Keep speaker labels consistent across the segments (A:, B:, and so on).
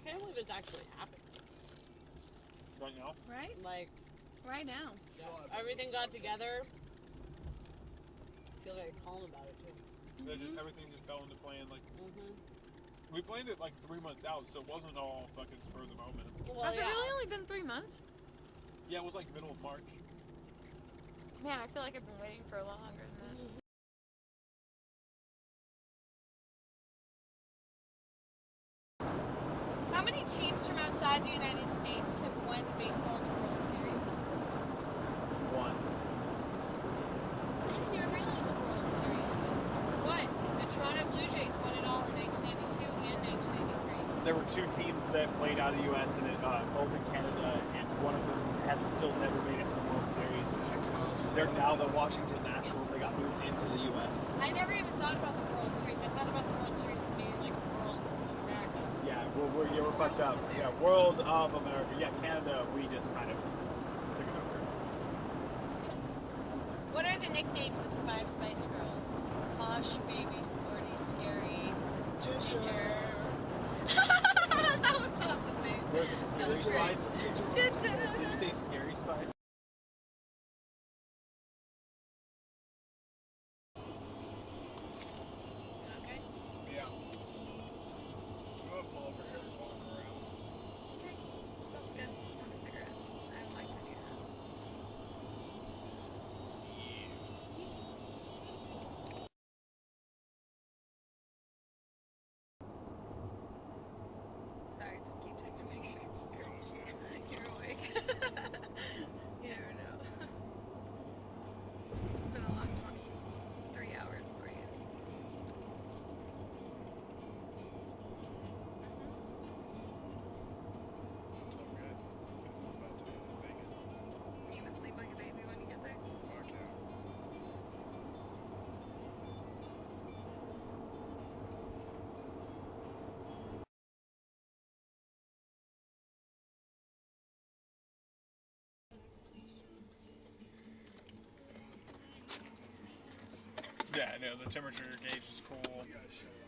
A: can't believe it's actually happening.
B: Right now?
C: Right?
A: Like,
C: right now.
A: Yeah. Everything got together. I feel very calm about it, too.
B: Yeah, just everything just fell into plan. Like, we planned it like 3 months out, so it wasn't all fucking spur of the moment.
A: Well,
C: Has it really only been 3 months?
B: Yeah, it was like middle of March.
C: Man, I feel like I've been waiting for a lot longer than that. How many teams from outside the United States have won baseball to World Series?
B: 1.
C: I didn't even realize the World Series was what? The Toronto Blue Jays won it all in 1992 and 1993.
B: There were 2 teams that played out of the U.S. and both in Canada, and one of them has still never made it to the World Series. They're now the Washington Nationals. They got moved into the U.S.
C: I never even thought about the World Series. I thought about the World Series to be like World of America.
B: Yeah, we're fucked up. Yeah, World of America. Yeah, Canada, we just kind of took it over.
C: What are the nicknames of the 5 Spice Girls? Posh, Baby, Sporty, Scary, Ginger. That was awesome, man.
B: Where's the Scary Spice?
C: Ginger.
B: Did you say Scary Spice?
C: Okay.
D: Yeah. I'm gonna pull over here and walk around.
C: Okay. Sounds good. Smoke a cigarette. I would like to do that. Sorry, just keep checking to make sure you're awake. You never know. It's been a long 23 hours for you.
D: It's all good. This is about to be in Vegas.
C: You gonna sleep like a baby when you get there?
D: Fuck yeah.
B: Yeah, I know. The temperature gauge is cool.
D: You gotta shut it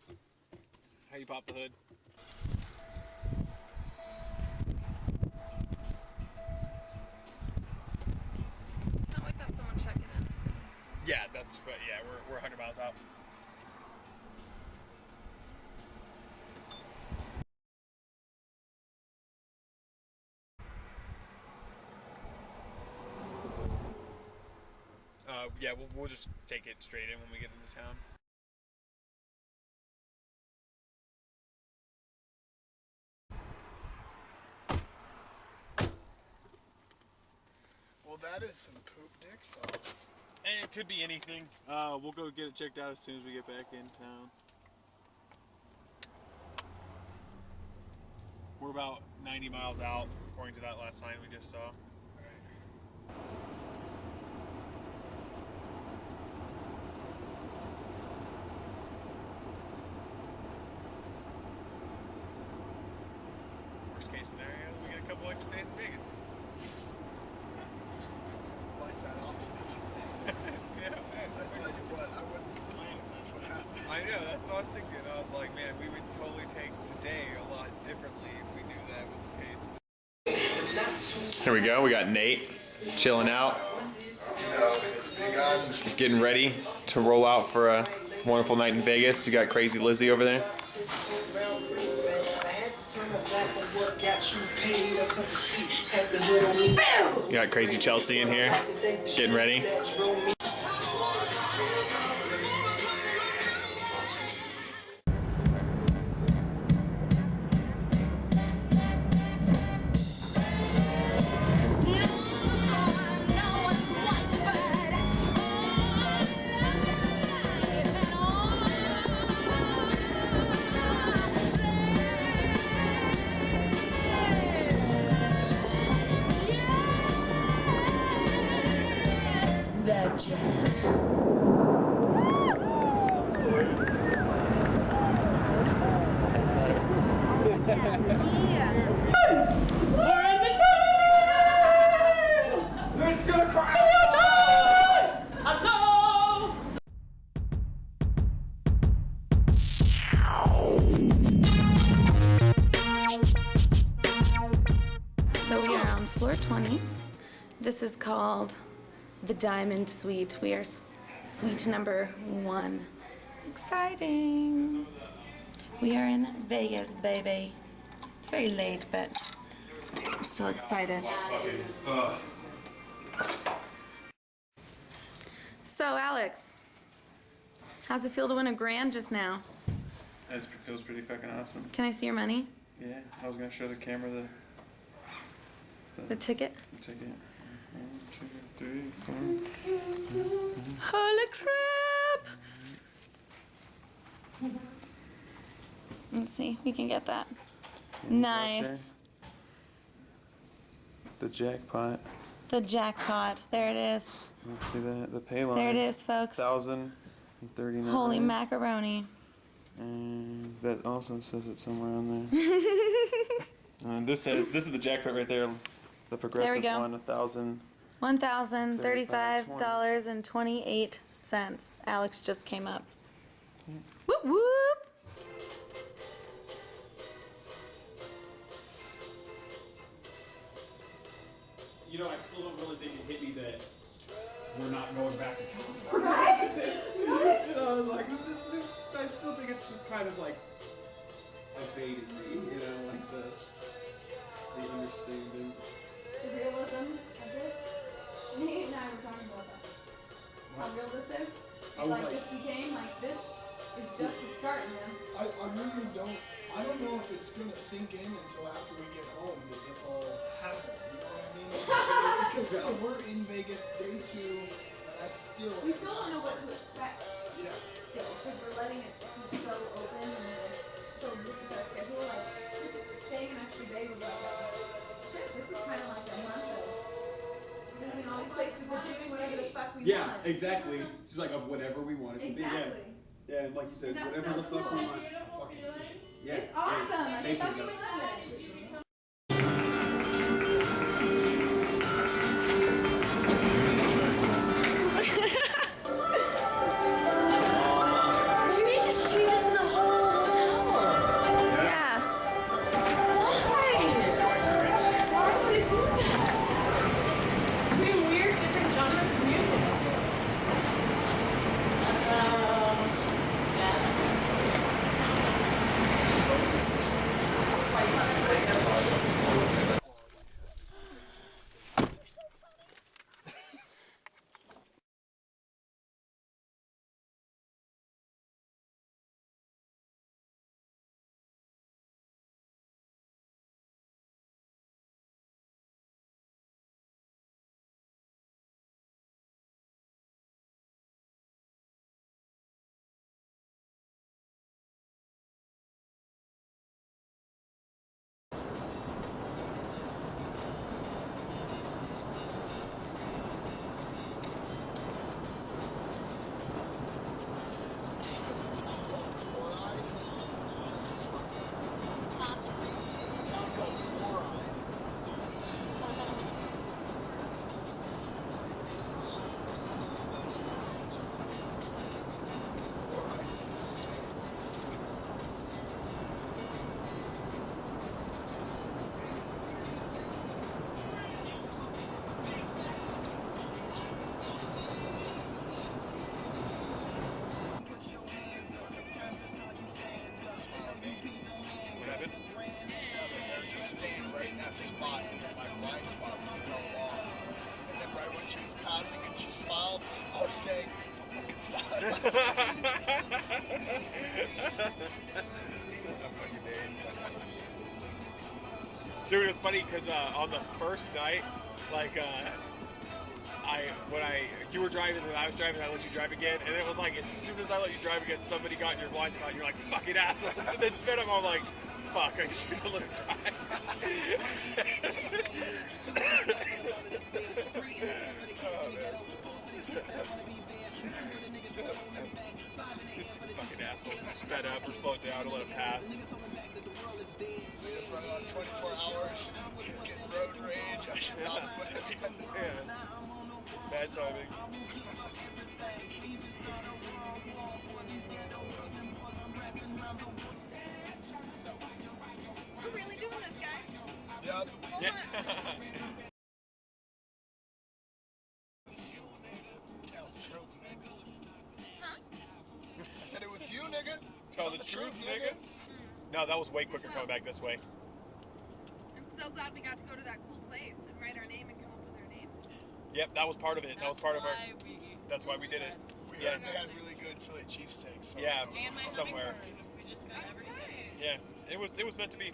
D: off.
B: How you pop the hood?
C: Can always have someone checking in. So.
B: Yeah, that's right. Yeah, we're 100 miles out. Yeah, we'll just take it straight in when we get into town.
D: Well, that is some poop dick sauce.
B: And it could be anything. We'll go get it checked out as soon as we get back in town. We're about 90 miles out, according to that last sign we just saw. Worst case scenario, we get a couple extra days in Vegas.
D: I like that optimism.
B: Yeah,
D: I tell you what, I wouldn't complain if that's what happened.
B: I know, that's what I was thinking. I was like, man, we would totally take today a lot differently if we knew that was the case. Here we go, we got Nate chilling out,
D: It's me, guys.
B: getting ready to roll out for a wonderful night in Vegas. You got Crazy Lizzie over there. You got Crazy Chelsea in here, getting ready.
E: This is called the Diamond Suite. We are suite number 1. Exciting. We are in Vegas, baby. It's very late, but I'm still excited. So, Alex, how's it feel to win a grand just now?
F: It feels pretty fucking awesome.
E: Can I see your money?
F: Yeah, I was gonna show the camera
E: The ticket?
F: the ticket. 1, 2, 3, 4.
E: Holy crap! Let's see, we can get that. Nice.
F: The jackpot.
E: The jackpot. There it is.
F: Let's see that. The pay line.
E: There it is, folks.
F: 1,039.
E: Holy macaroni.
F: And that also says it somewhere on there. This is the jackpot right there. The progressive
E: go.
F: one, 1,000.
E: $1,035.28. Alex just came up. Whoop whoop!
B: You know, I still don't really think it hit me that we're not going back to California. Right? You know, like, I still think it's just kind of like evaded me, you know, like the understanding.
G: The realism of this? Me and I were talking about that. How real this is.
B: I was like,
G: this became like this is just the start, man.
D: I really don't. I don't know if it's gonna sink in until after we get home that this all happened. You know what I mean? Because we're in Vegas day 2, and I still.
G: We still don't know what to expect.
D: Yeah.
G: Still, because we're letting it be so open and so this is our schedule. Like, staying an extra day was like, shit, this is kind of like a month of visiting all these places. We're doing whatever the fuck we want.
B: yeah, exactly. It's just like of whatever we want it to be.
G: Exactly.
B: Yeah, and like you said,
G: And that's
B: whatever the
G: so
B: fuck
G: cool.
B: we want. Fucking see. Yeah.
G: It's awesome.
B: yeah.
G: I
B: Thank
G: thought
B: you.
G: you were done.
C: Maybe it just changes the whole hotel.
E: Yeah.
C: Why would it do that? I mean, weird different genres of music.
D: Just staying right in that spot, my blind spot for so long. And then right when she was passing and she smiled, I was saying, fucking smile.
B: Dude, it's funny because on the first night, like, you were driving and I was driving, I let you drive again, and it was like as soon as I let you drive again, somebody got in your blind spot, and you're like, fucking asshole. And then sped up, I'm like, fuck, I should have let her drive. This fucking asshole just sped up or slowed down to let him pass.
D: We just run on 24 hours. He's getting road rage. I should not put him in the
B: Yeah. Bad timing.
C: We're really doing this, guys.
D: Yep.
B: Yeah.
F: Tell the truth, nigga. No, that was way quicker coming back this way.
C: I'm so glad we got to go to that cool place and write our name and come up with our name.
F: Yep, that was part of it. That was part of our. That's why we did it.
D: We
F: Yeah.
D: heard they had really good Philly cheesesteaks. So
F: Yeah,
A: And my
F: somewhere.
A: hummingbird. We just got everything.
F: Yeah, it was meant to be.
D: You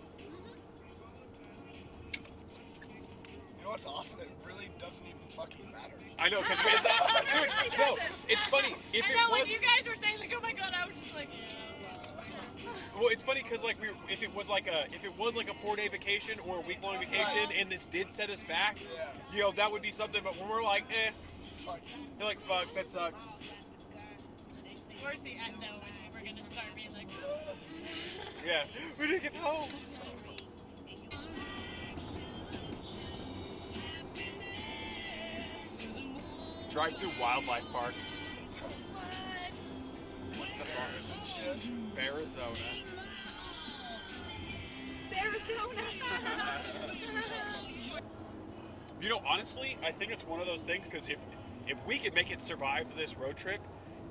D: know what's awesome? It really doesn't even fucking matter.
F: I know, because dude, no, it's funny. If
A: I
F: it
A: know,
F: was,
A: when you guys were saying, like, oh my god, I was just like, yeah.
F: well, it's funny because like if it was like a 4-day vacation or a week-long vacation, and this did set us back,
D: Yeah.
F: you know, that would be something. But when we're like,
D: Fuck.
F: you're like, fuck, that sucks.
A: Towards the end, though, is when we're gonna start being like,
F: Yeah, we didn't get home. Drive through Wildlife Park. What's the
D: Bears and shit.
F: Arizona.
C: Arizona.
F: You know, honestly, I think it's one of those things because if we could make it survive this road trip,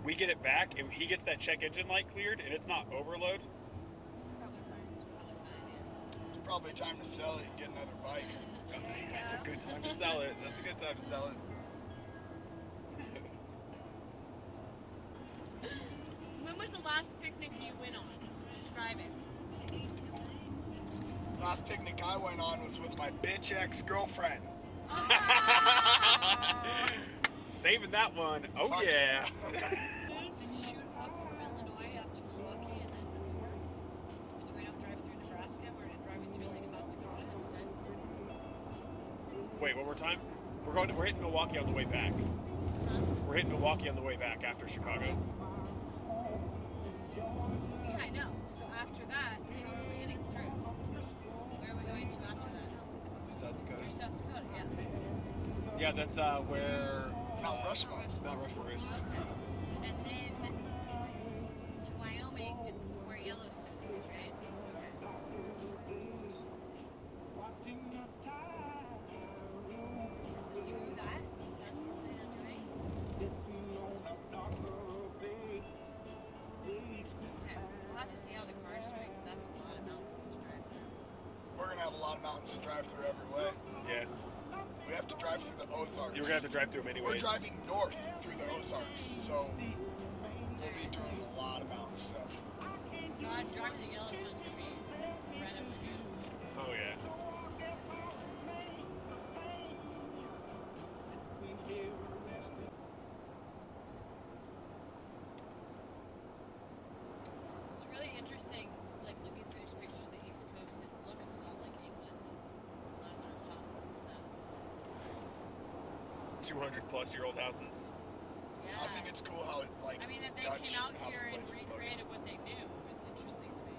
F: we get it back and he gets that check engine light cleared and it's not overload.
D: It's probably time to sell it and get another bike.
F: That's a good time to sell it. That's a good time to sell it.
A: when was the last picnic you went on? Describe it.
D: Last picnic I went on was with my bitch ex-girlfriend.
F: Saving that one. Oh
D: Fuck
F: yeah.
A: Shoot up from Illinois up to Milwaukee and then Newport. So we don't drive through Nebraska. We're driving through like South Dakota instead.
F: Wait, one more time. We're hitting Milwaukee on the way back.
A: Huh?
F: We're hitting Milwaukee on the way back after Chicago.
A: Yeah, I know. So after that, how are we getting through? Where are we going to after that?
F: South Dakota.
A: South Dakota, yeah.
F: Yeah, that's where
D: Mount Rushmore.
F: Mount Rushmore is.
A: And then to Wyoming, where Yellowstone is, right? Through that? That's what we're planning on doing? Okay. We'll have to see how the car's doing, because that's a lot of mountains to drive through.
D: We're gonna have a lot of mountains to drive through every way.
F: Yeah.
D: We have to drive through the Ozarks.
F: You're gonna have to drive through them anyways.
D: We're driving north through the Ozarks, so we'll be doing a lot of mountain stuff.
A: God, driving the Yellowstone's gonna be incredibly beautiful.
F: Oh yeah.
A: It's really interesting, like looking through these pictures of the East Coast. It looks a lot like England. A lot of old houses and stuff.
F: 200-plus-year-old houses.
A: Yeah.
D: I think it's cool how it, like,
A: I mean, that they
D: Dutch
A: came out
D: house
A: here and
D: places look.
A: recreated what they knew was interesting to me.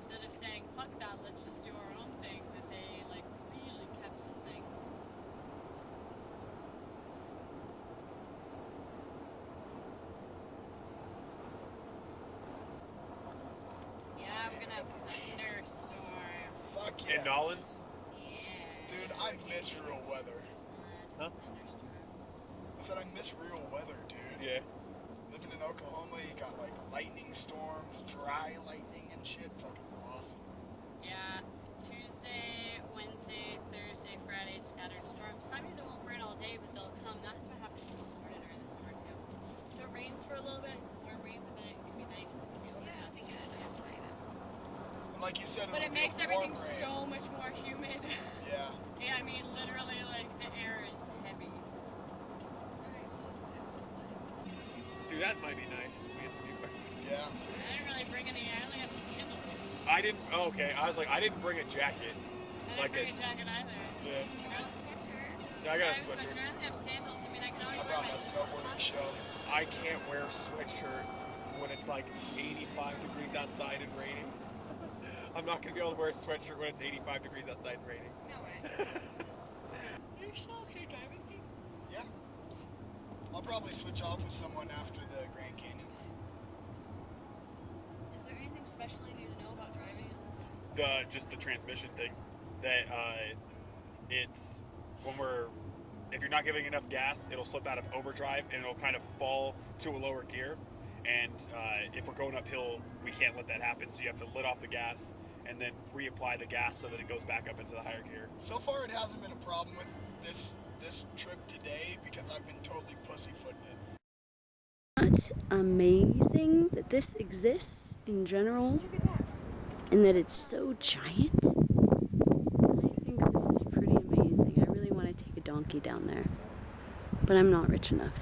A: Instead of saying, fuck that, let's just do our own thing, that they, like, really kept some things. Yeah, we're gonna have a thunderstorm.
D: Fuck yeah.
F: In Nolans?
A: Yeah.
D: Dude, I miss real weather.
F: Huh?
A: Thunderstorms.
D: I said I miss real weather, dude.
F: Yeah.
D: Living in Oklahoma, you got like lightning storms, dry lightning and shit. Fucking awesome.
A: Yeah, Tuesday, Wednesday, Thursday, Friday, scattered storms. That means it won't rain all day, but they'll come. That's what happens in Florida during the summer too. So it rains for a little bit, some more rain, but then it can be nice. It can be overcast.
D: And like you said,
A: But it
D: it'll be
A: makes
D: a
A: everything
D: warm rain.
A: so much more humid.
D: Yeah.
A: Yeah, I mean, literally, like, the air is heavy.
F: Dude, that might be nice. We have to do that.
D: Yeah.
A: I didn't really bring any, I only have sandals.
F: I didn't. Oh, okay. I was like, I didn't bring a jacket.
A: I
F: Like
A: didn't bring a jacket either.
F: Yeah.
C: I have a sweatshirt.
F: Yeah, I got a
A: have a
F: sweatshirt.
A: I only have sandals. I mean, I can always
D: I
A: wear
D: brought
A: my
D: my snowboarding show.
F: I can't wear a sweatshirt when it's like 85 degrees outside and raining. I'm not gonna be able to wear a sweatshirt when it's 85 degrees outside and raining.
C: No way.
A: Are you still okay driving me?
D: Yeah. I'll probably switch off with someone after the Grand Canyon.
A: Is there anything special I need to know about driving?
F: Just the transmission thing. That it's when if you're not giving enough gas, it'll slip out of overdrive and it'll kind of fall to a lower gear. and if we're going uphill, we can't let that happen. So you have to let off the gas and then reapply the gas so that it goes back up into the higher gear.
D: So far, it hasn't been a problem with this trip today because I've been totally pussyfooting it.
H: It's amazing that this exists in general and that it's so giant. I think this is pretty amazing. I really want to take a donkey down there, but I'm not rich enough.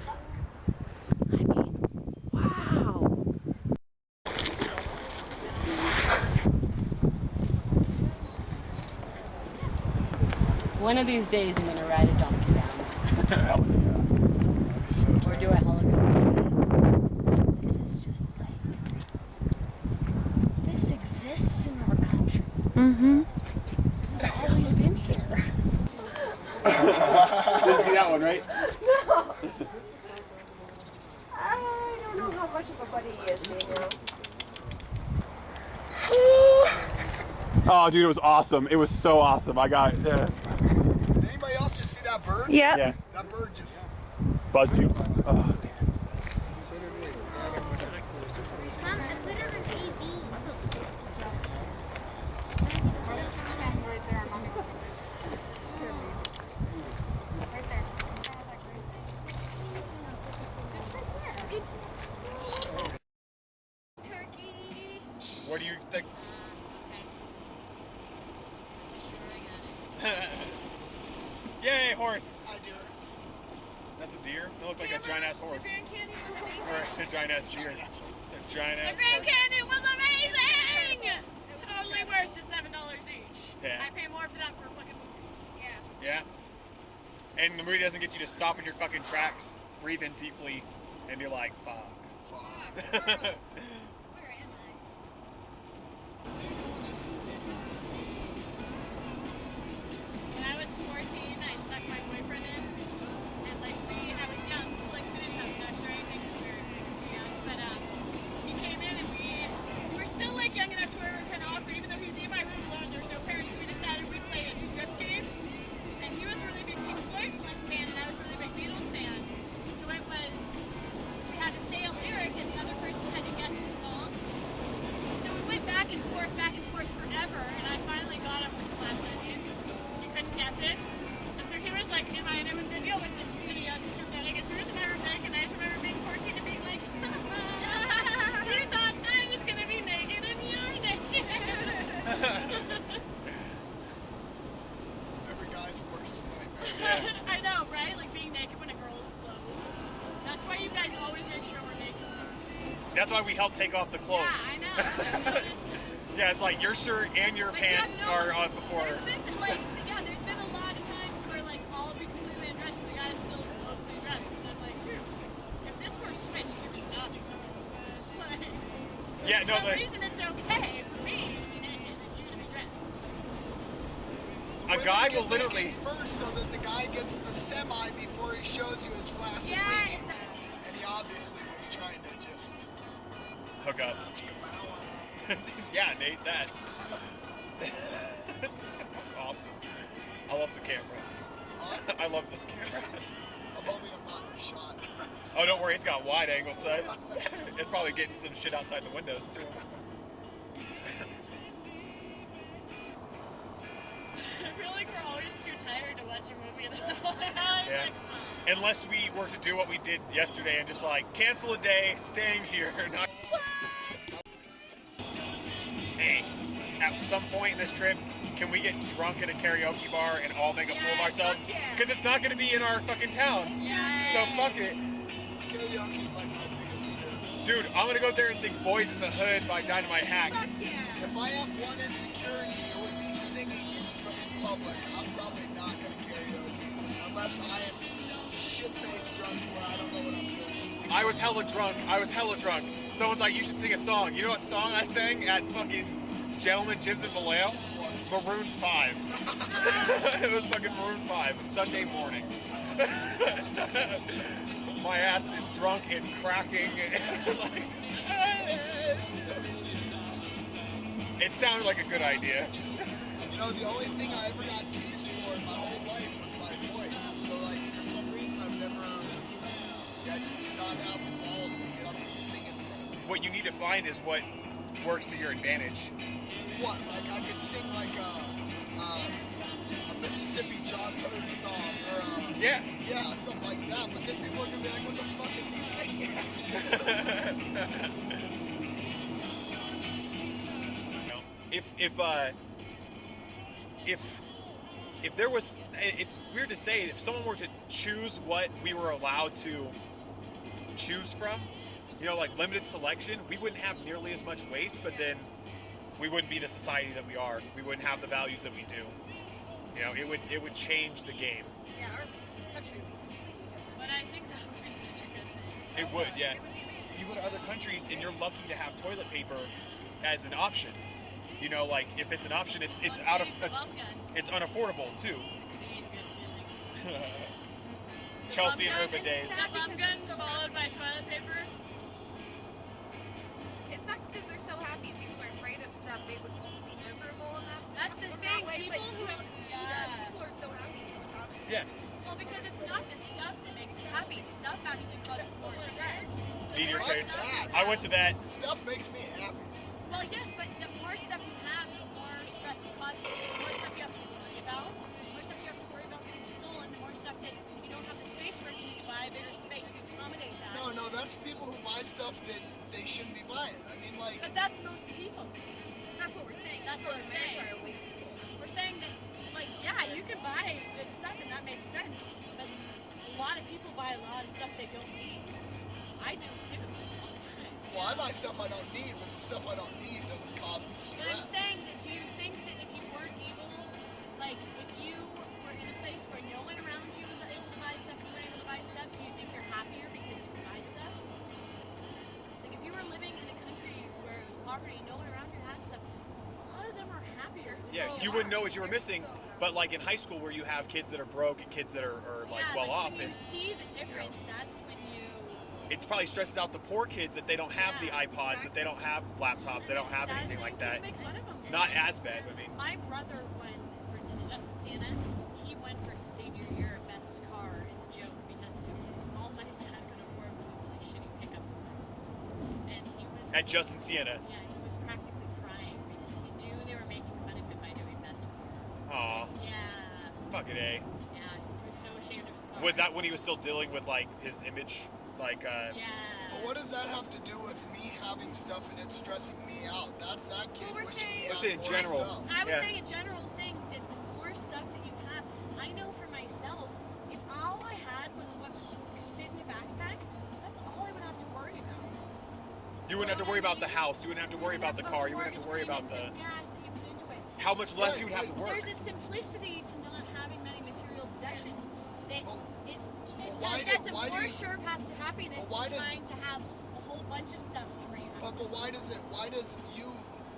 H: I mean, wow.
A: One of these days I'm gonna ride a donkey down.
D: Hell yeah. That'd be so
A: Or do a helicopter.
E: This is just like, this exists in our country.
H: Mm-hmm.
E: This has always been here.
F: Didn't see that one, right?
G: No. I don't know how much of a buddy he is, Daniel.
F: Oh, dude, it was awesome. It was so awesome. I got
D: Did anybody else just see that bird?
H: Yep.
F: yeah,
D: That bird just...
F: buzzed you. Oh. What do you think? Yay, horse!
D: I do.
F: That's a deer? That looked like a giant ass horse.
G: The Grand Canyon was amazing.
F: Or a giant ass deer. It's a giant ass.
A: The Grand Canyon was amazing! Totally worth the $7 each.
F: Yeah.
A: I pay more for that for a fucking movie.
F: Yeah. And the movie doesn't get you to stop in your fucking tracks, breathe in deeply, and you're like, fuck.
G: Where am I?
A: When I was 14, I stuck my boyfriend in, and like I was young, so like we didn't have sex or anything because we were too young. But he came in and we were still like young enough to where we were kind of awkward, even though he was in my room alone. There was no parents, so we decided we'd play a strip game. And he was a really big Pink Floyd fan, and I was a really big Beatles fan. So it was we had to say a lyric, and the other person had to guess the song. So we went back and forth forever, and I finally got him with the last idea. He couldn't guess it. And so he was like, am I in a video? Was it pretty dramatic? As soon as I remember back, and I just remember being 14 and being like, you thought I was going to be naked and you're naked.
D: Every guy's worst nightmare.
A: I know, right? Like being naked when a girl is clothed. That's why you guys always make sure we're naked first.
F: That's why we help take off the clothes.
A: Yeah, I know. I've noticed this.
F: Yeah, it's like your shirt and your
A: But
F: pants
A: yeah, no,
F: are on before.
A: There's been a lot of times where like I'll be completely undressed and the guy still is mostly dressed. And I'm like, dude, if this were switched, you should not be comfortable with this. Like,
F: Yeah, no,
A: for some
F: but
A: reason it's okay for me to be naked and you to be dressed.
F: a guy will literally.
D: First, so that the guy gets the semi before he shows you his flash.
A: Yeah,
D: And he obviously was trying to just.
F: Hook up. Yeah, Nate, that. That's awesome. I love the camera. I love this camera.
D: I'm hoping I'm not in the shot.
F: Oh, don't worry, it's got wide angle sight. It's probably getting some shit outside the windows too.
A: I feel like we're always too tired to watch a movie though.
F: Yeah. Unless we were to do what we did yesterday and just like cancel a day, staying here. Not... Hey, at some point in this trip, can we get drunk at a karaoke bar and all make a fool of ourselves?
A: fuck yeah.
F: Because it's not going to be in our fucking town.
A: Yeah.
F: So fuck it.
D: Karaoke's like my biggest fear.
F: Dude, I'm going to go there and sing Boys in the Hood by Dynamite Hack.
A: Fuck yeah.
D: If I have one insecurity, it would be singing in public. I'm probably not going to karaoke unless I am shit-faced drunk to where I don't know what I'm doing.
F: I was hella drunk. Someone's like, you should sing a song. You know what song I sang at fucking Gentleman Jim's in Vallejo? Maroon 5. It was fucking Maroon 5, Sunday morning. My ass is drunk and cracking. It sounded like a good idea.
D: You know, the only thing I ever got teased for in my whole life was my voice. And so, like, for some reason, I just do not have the balls to get up and sing in front
F: what you need to find is what works to your advantage.
D: What? Like I could sing like a Mississippi John Hurt song or
F: Yeah.
D: yeah, something like that. But then people are gonna be like, what the fuck is he singing?
F: If there was, it's weird to say, if someone were to choose what we were allowed to choose from, you know, like limited selection, we wouldn't have nearly as much waste, but then we wouldn't be the society that we are. We wouldn't have the values that we do. You know, it would change the game.
C: Yeah, our country would be completely different.
A: But I think that would be such a good thing.
F: It would, yeah.
C: It would be amazing.
F: You go to other countries and you're lucky to have toilet paper as an option. You know, like if it's an option, it's out of it's unaffordable too. Chelsea and Urban Days.
A: That pumpkin followed by toilet paper.
C: It sucks because they're so happy and people are afraid of that they would be miserable in that.
A: That's the
C: in
A: thing.
C: that way,
A: People
C: but
A: who
C: you have to see that. People are so happy about it.
F: Yeah.
A: Well, because it's not the stuff that makes us happy. Stuff actually causes more stress. The
F: Eat your
A: more
F: cake.
A: stuff you
F: I went to that.
D: Stuff makes me happy.
A: Well, yes, but the more stuff you have, the more stress it causes. The more stuff you have to worry about. The more stuff you have to worry about getting stolen. The more stuff that you don't have the space for. You need to buy a bigger space to accommodate that.
D: No, that's people who buy stuff that they shouldn't be buying. I mean, like,
A: But that's most people.
C: That's what we're saying.
A: That's what we're saying.
C: America are wasteful.
A: We're saying that, like, yeah, you can buy good stuff and that makes sense. But a lot of people buy a lot of stuff they don't need. I do too.
D: well, I buy stuff I don't need, but the stuff I don't need doesn't cause me
A: But I'm
D: stress.
A: saying that, do you think that if you weren't able, like if you were in a place where no one around you was able to buy stuff, you weren't able to buy stuff, do you think you're happier because you can buy stuff? Like if you were living in a country where it was poverty, no one around you had stuff, a lot of them are happier.
F: Yeah, you wouldn't know what you were missing. But like in high school where you have kids that are broke and kids that are like
A: Yeah,
F: well off,
A: when
F: and
A: you see the difference, that's when you.
F: it probably stresses out the poor kids that they don't have the iPods, that they don't have laptops, they don't have anything like that.
A: Kids make fun of them.
F: Not as bad, I mean.
A: My brother won for Justin Sienna. He won for his senior year best car as a joke because all my dad could afford was a really shitty pickup. And he was
F: At Justin Sienna.
A: yeah, he was practically crying because he knew they were making fun of him by doing best car.
F: Aw,
A: Yeah,
F: fucking A.
A: yeah, he was so ashamed of his car.
F: Was that when he was still dealing with like his image? Like,
A: Yeah.
D: But what does that have to do with me having stuff and it stressing me out? That's that kid
A: Well, we're
D: wishing he
A: saying-
F: Let's
D: had
F: say in
D: more
F: general.
D: stuff.
A: I was
F: Yeah.
A: saying a general thing that the more stuff that you have, I know for myself, if all I had was what could fit in the backpack, that's all I would have to worry about.
F: you wouldn't have to worry about the house, you wouldn't have to worry about the car, you wouldn't have to worry about the
A: gas that you put into it.
F: how much less you would have to work.
A: There's a simplicity to not having many material possessions that
D: Well,
A: is
D: why
A: that's
D: do-
A: a
D: why do
A: more
D: you-
A: sure path to happiness
D: But why
A: than
D: does-
A: trying to have a whole bunch of stuff where you have.
D: But why does you,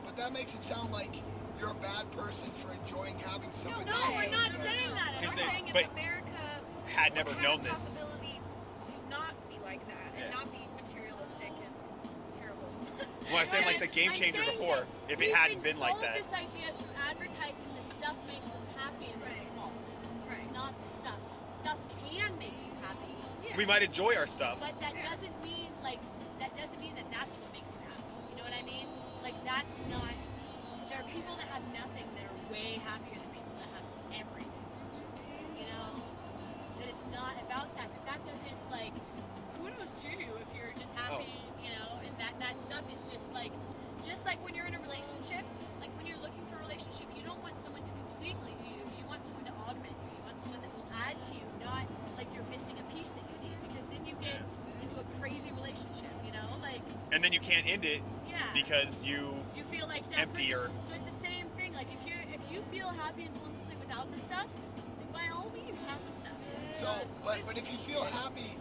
D: but that makes it sound like you're a bad person for enjoying having stuff. and
A: No,
D: not
A: we're
D: feeling
A: not
D: good.
A: saying that.
F: He's
A: We're
F: saying-
A: saying
F: but-
A: if America
F: had never
C: had
F: known
C: a
F: this.
C: possibility to not be like that and
F: Yeah.
C: not be materialistic and terrible.
F: Well, I was saying like the game
A: I'm
F: changer
A: saying
F: before,
A: that
F: if
A: we've
F: it hadn't been like
A: sold
F: that.
A: this idea through advertising that stuff makes us happy and it's
C: Right.
A: false. It's
C: Right.
A: not the stuff. Stuff can make you happy,
C: Yeah.
F: We might enjoy our stuff.
A: but that doesn't mean that that's what makes you happy. You know what I mean? Like that's not. There are people that have nothing that are way happier than people that have everything. You know, that it's not about that. That doesn't like. Kudos to you if you're just happy. You know, and that stuff is just like when you're in a relationship. Like when you're looking for a relationship, you don't want someone to completely you. You want someone to augment you. You want someone that will add to you, not like you're missing a piece that you need. Because then you get into a crazy relationship. You know, like
F: And then you can't end it
A: yeah.
F: because you
A: You feel like that
F: empty
A: person,
F: or-
A: so it's the same thing. Like if you feel happy and full and complete without the stuff, then by all means have the stuff.
D: So, but if you feel happy,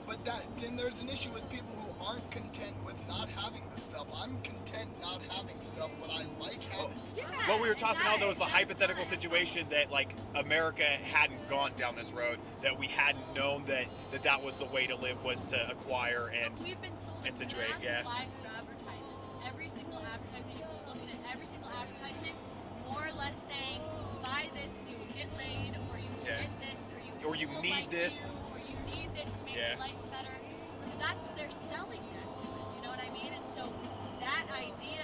D: but then there's an issue with people who aren't content with not having the stuff. I'm content not having stuff, but I like having stuff.
A: Yeah,
F: what we were
A: and
F: tossing
A: that
F: out though was the
A: that's
F: hypothetical
A: fine.
F: situation that like America hadn't gone down this road, that we hadn't known that was the way to live, was to acquire and
A: We've been sold
F: and
A: a
F: situate,
A: massive
F: yeah.
A: lie through advertising. Every single advertisement, people looking at every single advertisement, more or less saying, buy this and you will get laid, or you will
F: Yeah.
A: get this,
F: Or you
A: will
F: need
A: like
F: this.
A: you, or you need this to make
F: Yeah.
A: your life better. So they're selling that to us. You know what I mean? And so that idea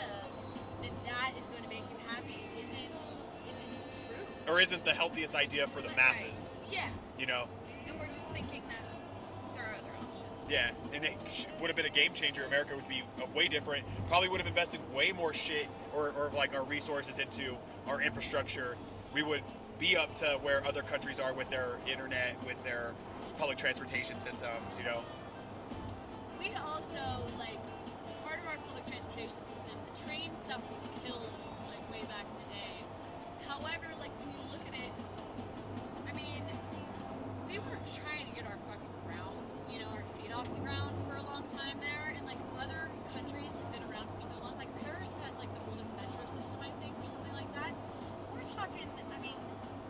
A: that is going to make you happy isn't true.
F: Or isn't the healthiest idea for the masses.
A: Yeah.
F: You know?
C: And we're just thinking that there are other options.
F: Yeah, and it would have been a game changer. America would be way different. Probably would have invested way more shit or like our resources into our infrastructure. We would be up to where other countries are with their internet, with their public transportation systems, you know?
A: We also, like, part of our public transportation system, the train stuff was killed, like, way back in the day. However, like, when you look at it, I mean, we were trying to get our fucking ground, you know, our feet off the ground for a long time there, and, like, other countries have been around for so long. Like, Paris has, like, the oldest metro system, I think, or something like that. We're talking, I mean,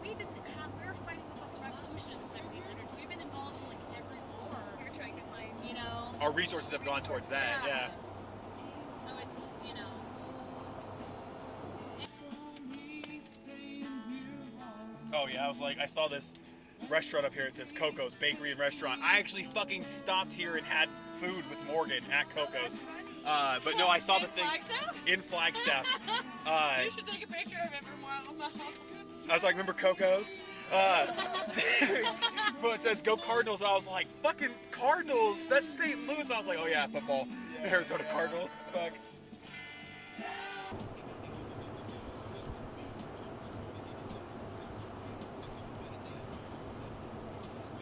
A: we were fighting the fucking revolution in the 1700s. We've been involved in, like, every war.
C: We're trying to find,
A: You know?
F: Our resources have gone towards that, yeah.
A: So it's, you know.
F: Oh yeah, I saw this restaurant up here. It says Coco's Bakery and Restaurant. I actually fucking stopped here and had food with Morgan at Coco's. But no, I saw the thing in Flagstaff.
A: You should take a picture of it for more.
F: I was like, remember Coco's? But it says go Cardinals. I was like, fucking Cardinals. That's St. Louis. I was like, oh yeah, football. Arizona Cardinals. Fuck.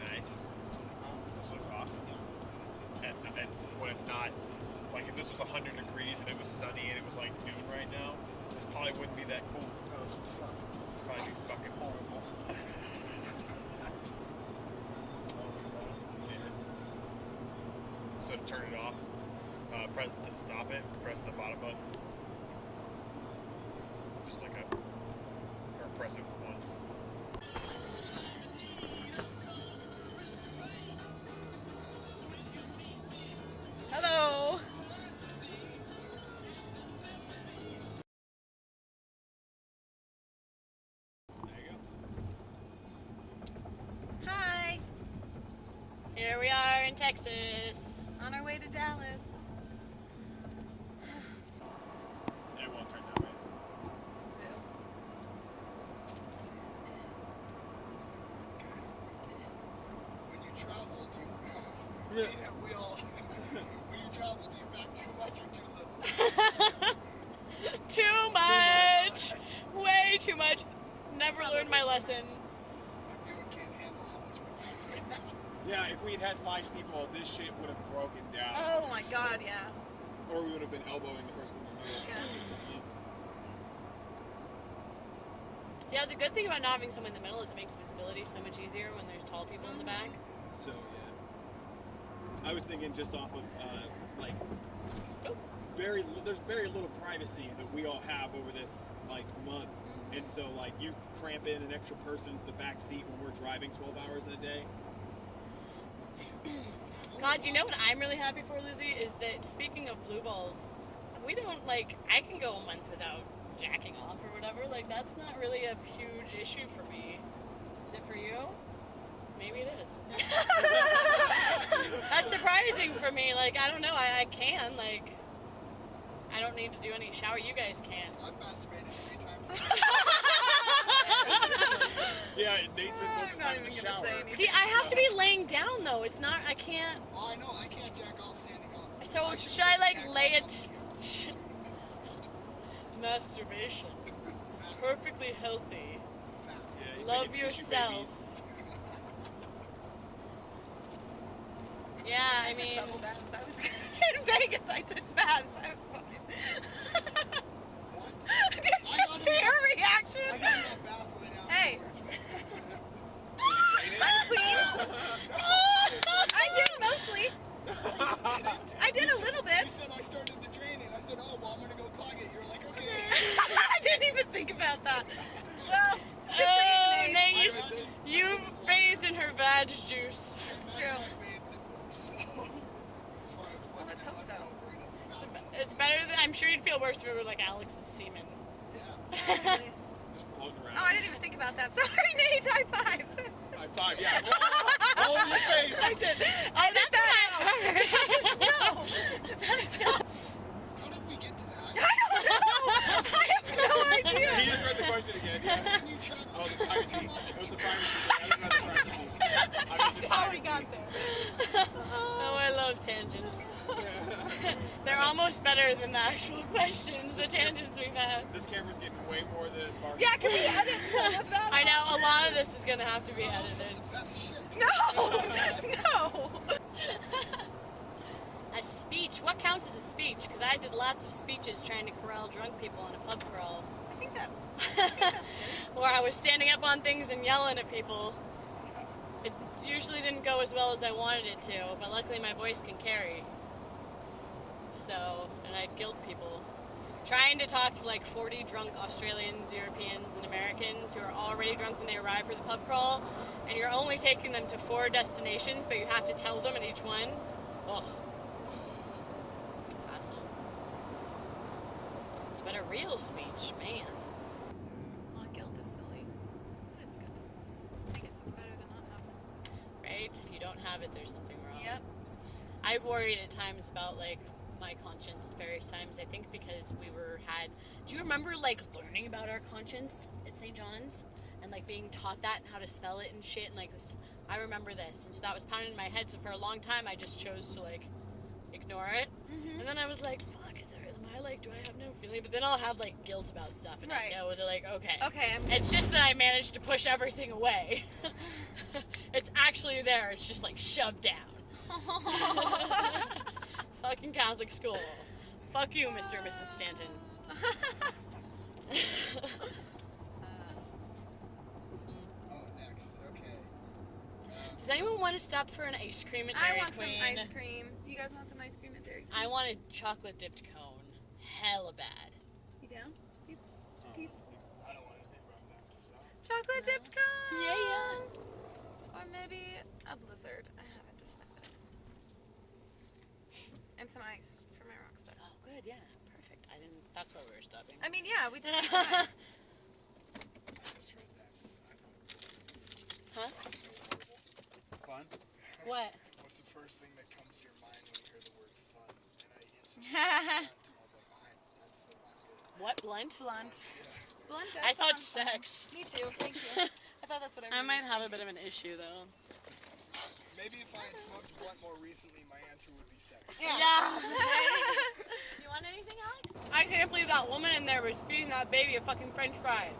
F: Nice. This looks awesome. And when it's not, like if this was 100 degrees and it was sunny and it was like noon right now, this probably wouldn't be that cool.
D: That some sun.
F: Probably be fucking horrible. So to turn it off, to stop it, press the bottom button. Just like or press it once.
A: Hello.
F: There you go.
C: Hi!
A: Here we are in Texas.
C: On our way to Dallas.
F: It won't turn that way.
D: When you travel, do you, we all, when you travel, do you pack too much or too little?
A: Too much. Way too much. Never learned my lesson.
D: My viewer can't handle how much we pack right now.
F: Yeah, if we'd had 5 people, this shit would have broken down.
C: Oh my god, yeah.
F: Or we would have been elbowing the person in the middle.
A: Yeah, the good thing about not having someone in the middle is it makes visibility so much easier when there's tall people in the back.
F: So yeah, I was thinking just off of like there's very little privacy that we all have over this like month, and so like you cramp in an extra person to the back seat when we're driving 12 hours in a day.
A: God, you know what I'm really happy for, Lizzie, is that speaking of blue balls, we don't like. I can go a month without jacking off or whatever. Like that's not really a huge issue for me. Is it for you? Maybe it is. That's surprising for me. Like, I don't know. I can. Like, I don't need to do any shower. You guys can.
D: I've masturbated 3 times.
F: Yeah, Nate's been supposed to
C: not
F: time in
C: even
F: the
C: gonna
F: shower.
C: say anything.
A: See, I have to be laying down though. It's not. I can't.
D: Oh, I know, I can't jack off standing up.
A: So should I like lay it? Masturbation is perfectly healthy.
F: Yeah, he's
A: Love
F: making tissue
A: yourself.
F: babies.
A: Yeah, I mean,
C: Double baths. That was good. In Vegas, I took baths. I was fine.
D: What?
C: Did you see her reaction?
D: I got in that bath right now.
C: Hey. I'm clean. I did mostly. I did a little bit.
D: You said I started the draining. I said, oh, well, I'm going to go clog it. You were like, okay.
C: I didn't even think about that. Well, good
A: oh,
C: for you, Nate.
A: Nate, you bathed in her vag juice.
D: I
C: true.
D: imagine I bathed it more, so. As far as
C: Well,
D: what's
C: let's
D: been
C: hope
D: left
C: so.
D: over in a bathtub.
A: It's better than. I'm sure you'd feel worse if it were like Alex's semen.
D: Yeah.
C: Probably.
F: Just floating around.
C: Oh, I didn't even think about that. Sorry, Nate. High five.
F: High five, yeah. All in your face.
C: I did.
A: Oh, that's what I heard.
C: No, that is not.
A: almost better than the actual questions, the tangents we've had.
F: This camera's getting way more than Barbie.
C: Yeah, can we edit some of that?
A: I know, a lot of this is gonna have to be edited.
C: No! No!
A: A speech. What counts as a speech? Because I did lots of speeches trying to corral drunk people in a pub crawl.
C: I think that's good.
A: Where I was standing up on things and yelling at people. It usually didn't go as well as I wanted it to, but luckily my voice can carry. So, and I'd guilt people. Trying to talk to like 40 drunk Australians, Europeans, and Americans who are already drunk when they arrive for the pub crawl, and you're only taking them to 4 destinations, but you have to tell them at each one. Oh. Hassle. But a real speech, man.
C: Oh, guilt is silly. It's good. I guess it's better than not having it.
A: Right? If you don't have it, there's something wrong.
C: Yep.
A: I've worried at times about like my conscience various times. I think because do you remember like learning about our conscience at St. John's and like being taught that and how to spell it and shit and like this? I remember this, and so that was pounding in my head. So for a long time, I just chose to like ignore it, and then I was like, "Fuck, do I have no feeling?" But then I'll have like guilt about stuff, and
C: Right.
A: I know they're like, okay.
C: Okay,
A: It's just that I managed to push everything away. It's actually there. It's just like shoved down. Fucking Catholic school. Fuck you, Mr. and Mrs. Stanton.
D: Next. Okay.
A: Does anyone want to stop for an ice cream at
C: I
A: Dairy
C: want
A: Queen?
C: some ice cream. You guys want some ice cream at Dairy Queen?
A: I want a chocolate dipped cone. Hella bad.
C: You down? Peeps? Peeps?
D: I don't want anything from that. So.
C: Chocolate dipped cone!
A: Yeah.
C: Or maybe a blizzard. I haven't decided. And some ice for my rock star.
A: Oh, good. Yeah. Perfect. That's why we were stopping.
C: I mean, yeah, we just need some ice.
D: I just read that. I thought
A: Huh?
D: it was so horrible.
F: Fun.
A: What?
D: What's the first thing that comes to your mind when you hear the word fun? And I instantly went blunt. I was like, that's so not good.
A: What? Blunt?
C: Blunt. Blunt does
A: I thought
C: sound fun.
A: sex.
C: Me too, thank you. I thought that's what
A: I
C: I
A: might have a bit of an issue though.
D: Maybe if I had smoked blunt more recently, my answer would be sex.
A: Yeah. Do you want anything, Alex? I can't believe that woman in there was feeding that baby a fucking French fry.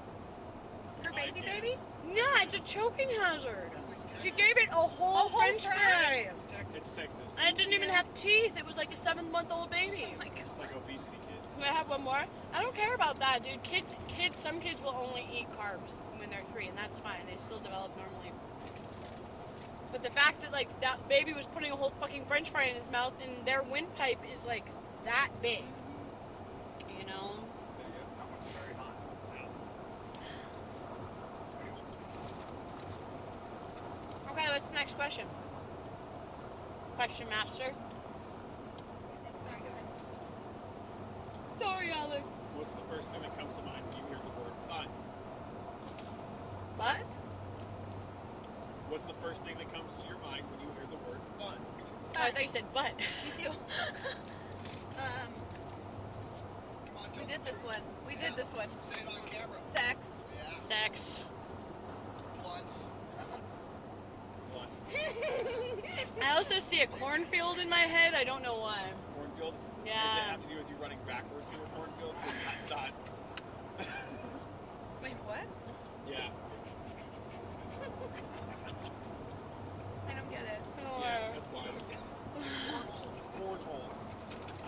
C: Her baby?
A: Yeah, it's a choking hazard. She gave it a whole French fry.
F: It's Texas.
A: And it didn't even have teeth. It was like a 7-month-old baby.
C: Oh my god.
F: It's like obesity kids.
A: Can I have one more? I don't care about that, dude. Some kids will only eat carbs when they're 3, and that's fine. They still develop normally. But the fact that, like, that baby was putting a whole fucking French fry in his mouth, and their windpipe is, like, that big. You know?
F: There you go.
D: That one's very hot.
A: Okay, what's the next question? Question master.
C: Sorry, go ahead.
A: Sorry, Alex.
F: What's the first thing that comes to mind when you hear the word fun?
C: What?
F: What's the first thing that comes to your mind when you hear the word fun?
A: I thought you said butt.
C: Me too.
D: Come on,
C: We did this one. We did this one.
D: Say it on camera.
C: Sex.
D: Yeah.
A: Sex.
D: Blunts.
F: Once.
A: I also see a cornfield in my head. I don't know why.
F: Cornfield?
A: Yeah.
F: Does it have to do with you running backwards through a cornfield? 'Cause that's not.
C: Wait, what?
F: Yeah.
C: I don't get it.
F: Yeah, that's why. Cornhole.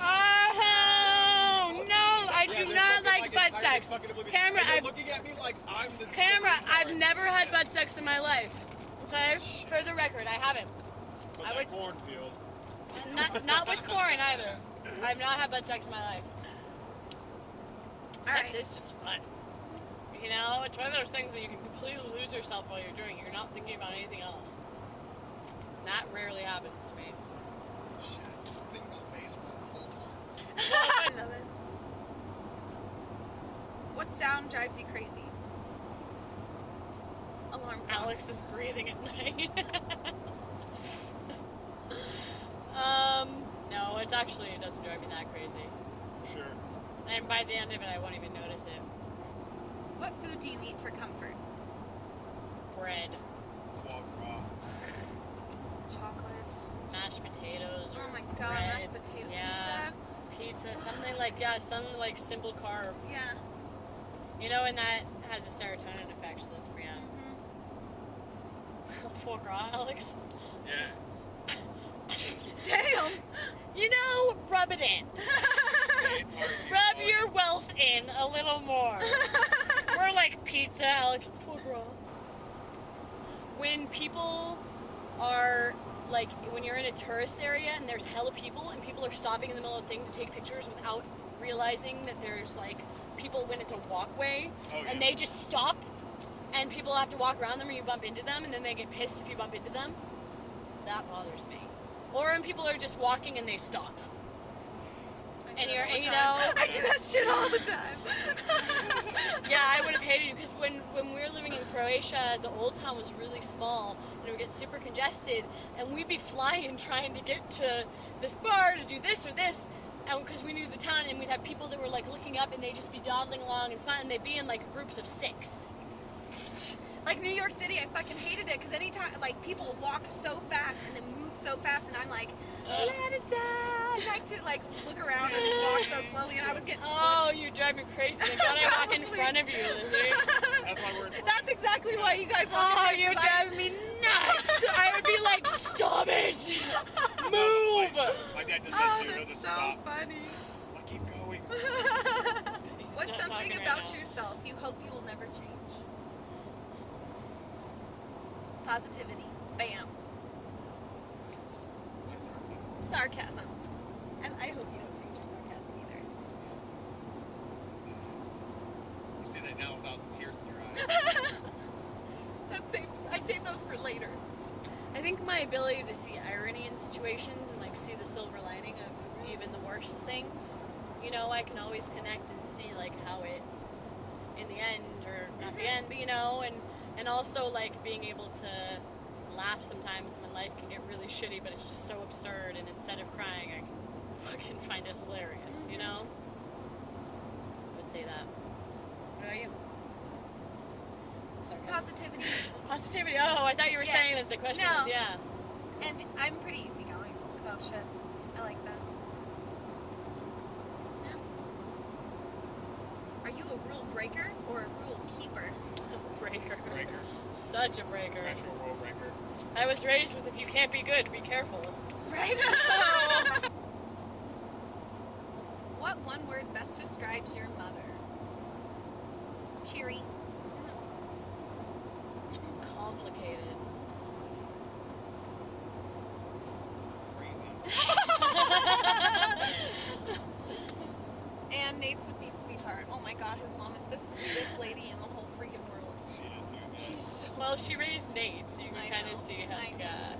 A: Oh no! I do not like butt sex. Camera,
F: You're looking at me like I'm the
A: Camera,
F: fucking
A: I've
F: retard.
A: never had butt sex in my life. Okay? For the record, I haven't.
F: But
A: I
F: that
A: would-
F: cornfield.
A: Not with corn either. I've not had butt sex in my life. Sex
C: Alright.
A: is just fun. You know, it's one of those things that you can completely lose yourself while you're doing it. You're not thinking about anything else. And that rarely happens to me.
D: Shit. Think about baseball the whole time.
C: I love it. What sound drives you crazy? Alarm clock.
A: Alex is breathing at night. No, it doesn't drive me that crazy.
F: Sure.
A: And by the end of it, I won't even notice it.
C: What food do you eat for comfort?
A: Bread,
F: Foie gras.
C: Chocolate.
A: mashed potatoes, or
C: Oh my god,
A: bread.
C: mashed potato
A: Yeah. pizza, something like, yeah, some like simple carb.
C: Yeah.
A: You know, and that has a serotonin effect, so that's pretty foie gras, Alex.
F: Yeah.
C: Damn.
A: You know, rub it in.
F: It's hard.
A: Rub your wealth in a little more. We're like pizza, Alex. Foie gras. When people are like, when you're in a tourist area and there's hella people and people are stopping in the middle of the thing to take pictures without realizing that there's like people when it's a walkway, and they just stop and people have to walk around them or you bump into them and then they get pissed if you bump into them. That bothers me. Or when people are just walking and they stop. And you're, you know,
C: I do that shit all the time.
A: yeah, I would have hated you because when we were living in Croatia, the old town was really small and it would get super congested, and we'd be flying trying to get to this bar to do this or this, and because we knew the town, and we'd have people that were like looking up and they'd just be dawdling along and smiling, and they'd be in like groups of 6.
C: Like New York City, I fucking hated it because anytime, like, people walk so fast and then move so fast, and I'm like, let it die. I like to, like, look around and walk so slowly, and I was getting
A: Oh,
C: pushed.
A: you drive me crazy. Thank God I walk in front of you, Lizzie.
F: That's why we're in
C: That's exactly why you guys walk
A: Oh,
C: in
A: you
C: front, 'cause
A: drive me nuts. I would be like, stop it. Move.
F: My dad does
C: Oh,
F: that too. He'll
C: that's
F: just
C: so
F: stop.
C: funny.
F: I keep going.
C: What's
A: not
C: something
A: talking right
C: about
A: now.
C: yourself you hope you will never change? Positivity. Bam. Sarcasm. And I hope you don't change your sarcasm either.
F: You say that now without the tears in your eyes.
C: I save those for later.
A: I think my ability to see irony in situations and like see the silver lining of even the worst things, you know, I can always connect and see like how it, in the end, or not the end, but you know, and also like being able to laugh sometimes when life can get really shitty, but it's just so absurd, and instead of crying, I can fucking find it hilarious, you know? I would say that. What about you? Sarcasm.
C: Positivity.
A: Positivity. Oh, I thought you were
C: Yes.
A: saying that the question
C: No.
A: was, yeah.
C: And I'm pretty easygoing about shit. I like that. Yeah. Are you a rule breaker or a rule keeper?
A: Breaker.
F: Breaker.
A: Such a breaker.
F: Professional rule breaker.
A: I was raised with if you can't be good, be careful.
C: Right? What one word best describes your mother? Cheery.
A: Complicated.
F: Crazy.
C: And Nate's would be sweetheart. Oh my god, his mom is the sweetest lady in the whole freaking world.
F: She is, dude. Yeah.
C: She's so
A: Well, she raised Nate, so you
C: I
A: can kind
C: know.
A: of see
C: I know.
A: how,